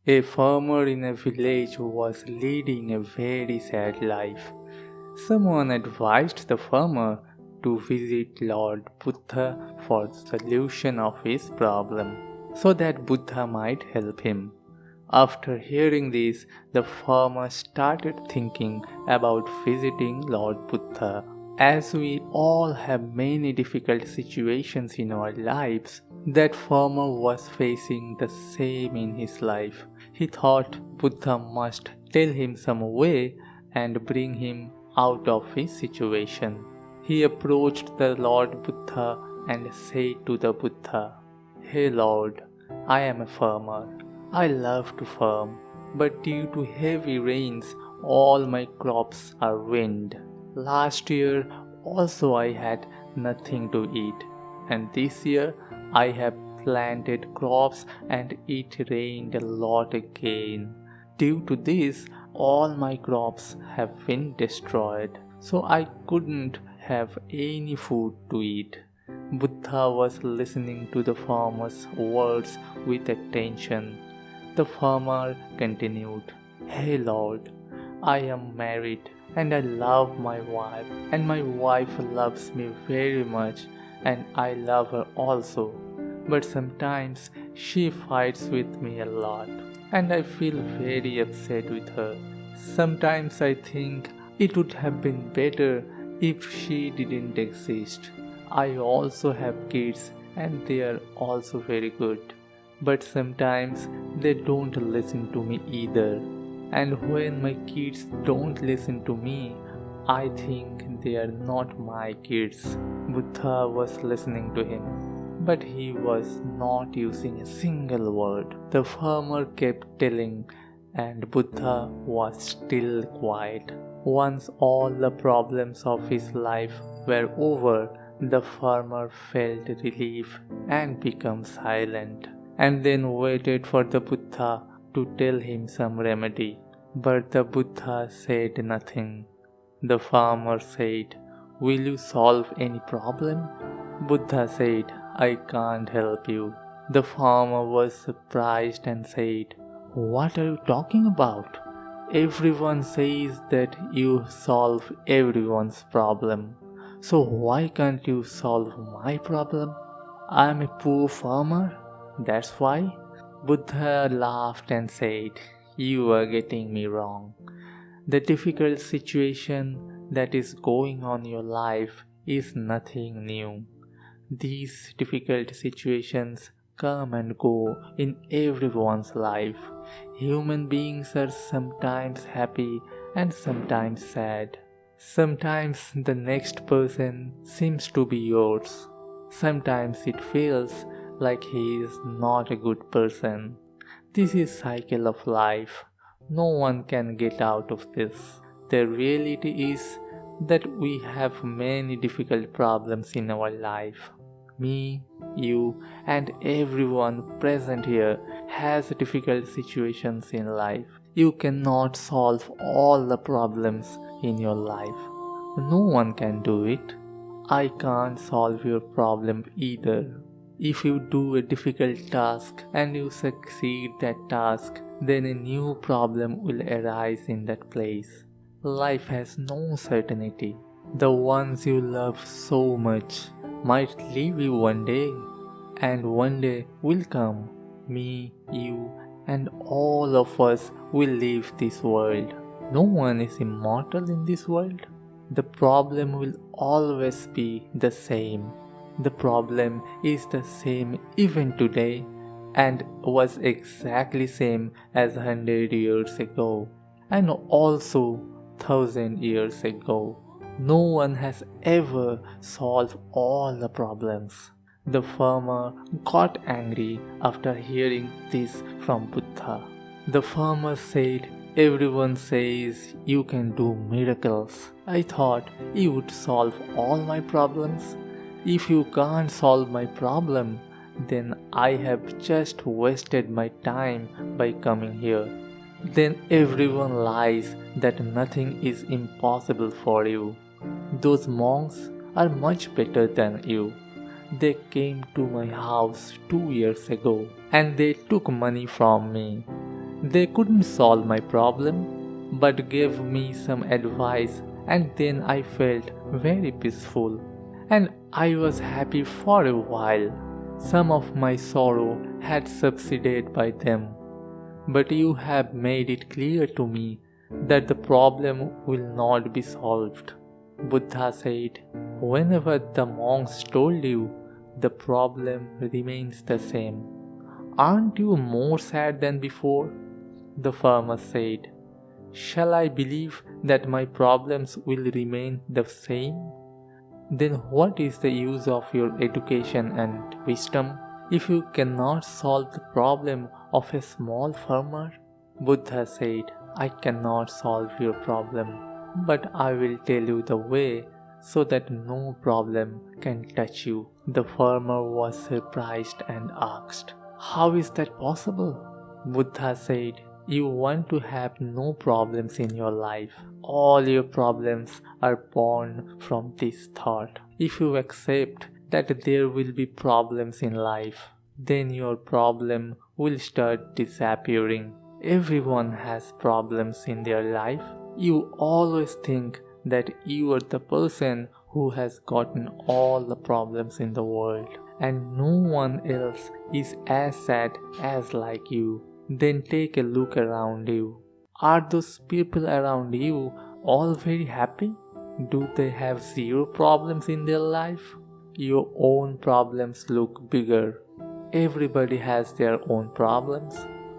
A farmer in a village was leading a very sad life. Someone advised the farmer to visit Lord Buddha for the solution of his problem, so that Buddha might help him. After hearing this, the farmer started thinking about visiting Lord Buddha. As we all have many difficult situations in our lives, that farmer was facing the same in his life. He thought Buddha must tell him some way and bring him out of his situation. He approached the Lord Buddha and said to the Buddha, "Hey Lord, I am a farmer. I love to farm, but due to heavy rains, all my crops are ruined. Last year also I had nothing to eat, and this year I have planted crops and it rained a lot again. Due to this, all my crops have been destroyed, so I couldn't have any food to eat." Buddha was listening to the farmer's words with attention. The farmer continued, "Hey Lord, I am married and I love my wife, and my wife loves me very much, and I love her also. But sometimes she fights with me a lot, and I feel very upset with her. Sometimes I think it would have been better if she didn't exist. I also have kids, and they are also very good. But sometimes they don't listen to me either. And when my kids don't listen to me, I think they are not my kids." Buddha was listening to him, but he was not using a single word. The farmer kept telling, and Buddha was still quiet. Once all the problems of his life were over, the farmer felt relief and became silent, and then waited for the Buddha to tell him some remedy. But the Buddha said nothing. The farmer said, "Will you solve any problem?" Buddha said, "I can't help you." The farmer was surprised and said, "What are you talking about? Everyone says that you solve everyone's problem. So why can't you solve my problem? I'm a poor farmer, that's why." Buddha laughed and said, "You are getting me wrong. The difficult situation that is going on in your life is nothing new. These difficult situations come and go in everyone's life. Human beings are sometimes happy and sometimes sad. Sometimes the next person seems to be yours. Sometimes it feels like he is not a good person. This is cycle of life. No one can get out of this. The reality is that we have many difficult problems in our life. Me, you, and everyone present here has difficult situations in life. You cannot solve all the problems in your life. No one can do it. I can't solve your problem either. If you do a difficult task and you succeed that task, then a new problem will arise in that place. Life has no certainty. The ones you love so much might leave you one day, and one day will come. Me, you, and all of us will leave this world. No one is immortal in this world. The problem will always be the same. The problem is the same even today and was exactly same as 100 years ago and also 1,000 years ago. No one has ever solved all the problems. The farmer got angry after hearing this from Buddha. The farmer said, "Everyone says you can do miracles. I thought you would solve all my problems. If you can't solve my problem, then I have just wasted my time by coming here. Then everyone lies that nothing is impossible for you. Those monks are much better than you. They came to my house 2 years ago and they took money from me. They couldn't solve my problem, but gave me some advice, and then I felt very peaceful, and I was happy for a while. Some of my sorrow had subsided by them. But you have made it clear to me that the problem will not be solved. Buddha said, whenever the monks told you, the problem remains the same. Aren't you more sad than before? The farmer said, shall I believe that my problems will remain the same? Then what is the use of your education and wisdom if you cannot solve the problem of a small farmer? Buddha said, I cannot solve your problem, but I will tell you the way so that no problem can touch you. The farmer was surprised and asked, how is that possible? Buddha said, you want to have no problems in your life. All your problems are born from this thought. If you accept that there will be problems in life, then your problem will start disappearing. Everyone has problems in their life. You always think that you are the person who has gotten all the problems in the world, and no one else is as sad as like you. Then take a look around you. Are those people around you all very happy? Do they have zero problems in their life? Your own problems look bigger. Everybody has their own problems,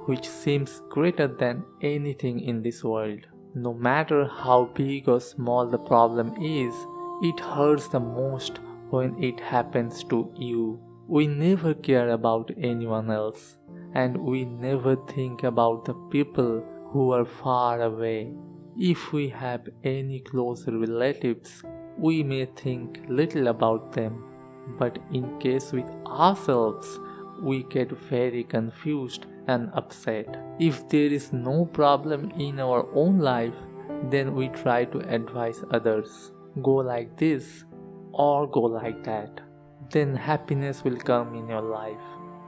which seems greater than anything in this world. No matter how big or small the problem is, it hurts the most when it happens to you. We never care about anyone else, and we never think about the people who are far away. If we have any close relatives, we may think little about them, but in case with ourselves, we get very confused and upset. If there is no problem in our own life, then we try to advise others. Go like this or go like that. Then happiness will come in your life.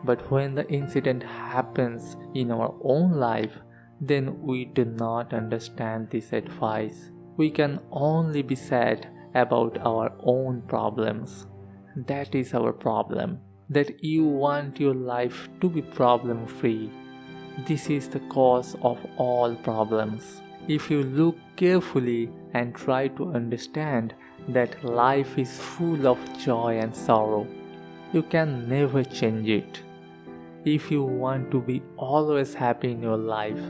But when the incident happens in our own life, then we do not understand this advice. We can only be sad about our own problems. That is our problem, that you want your life to be problem free. This is the cause of all problems. If you look carefully and try to understand that life is full of joy and sorrow, you can never change it. If you want to be always happy in your life,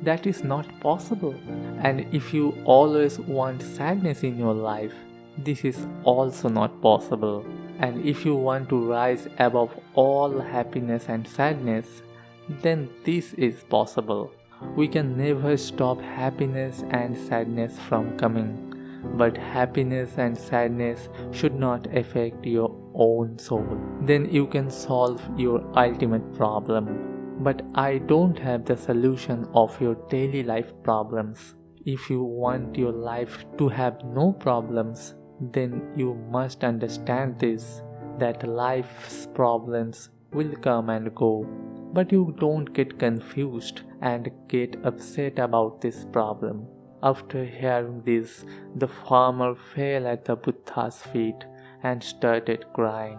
that is not possible. And if you always want sadness in your life, this is also not possible. And if you want to rise above all happiness and sadness, then this is possible. We can never stop happiness and sadness from coming. But happiness and sadness should not affect your own soul. Then you can solve your ultimate problem. But I don't have the solution of your daily life problems. If you want your life to have no problems, then you must understand this, that life's problems will come and go. But you don't get confused and get upset about this problem. After hearing this, the farmer fell at the Buddha's feet and started crying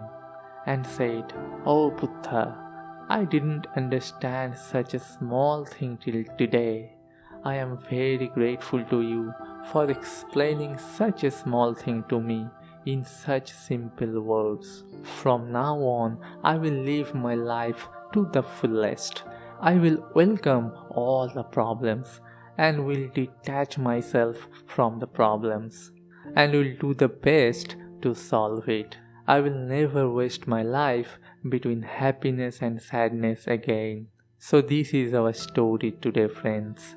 and said, "Oh Buddha, I didn't understand such a small thing till today. I am very grateful to you for explaining such a small thing to me in such simple words. From now on, I will live my life to the fullest. I will welcome all the problems and will detach myself from the problems and will do the best to solve it. I will never waste my life between happiness and sadness again." So this is our story today, friends.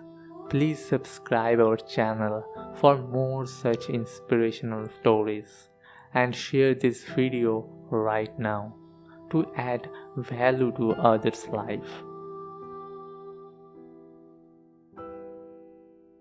Please subscribe our channel for more such inspirational stories and share this video right now to add value to others' life.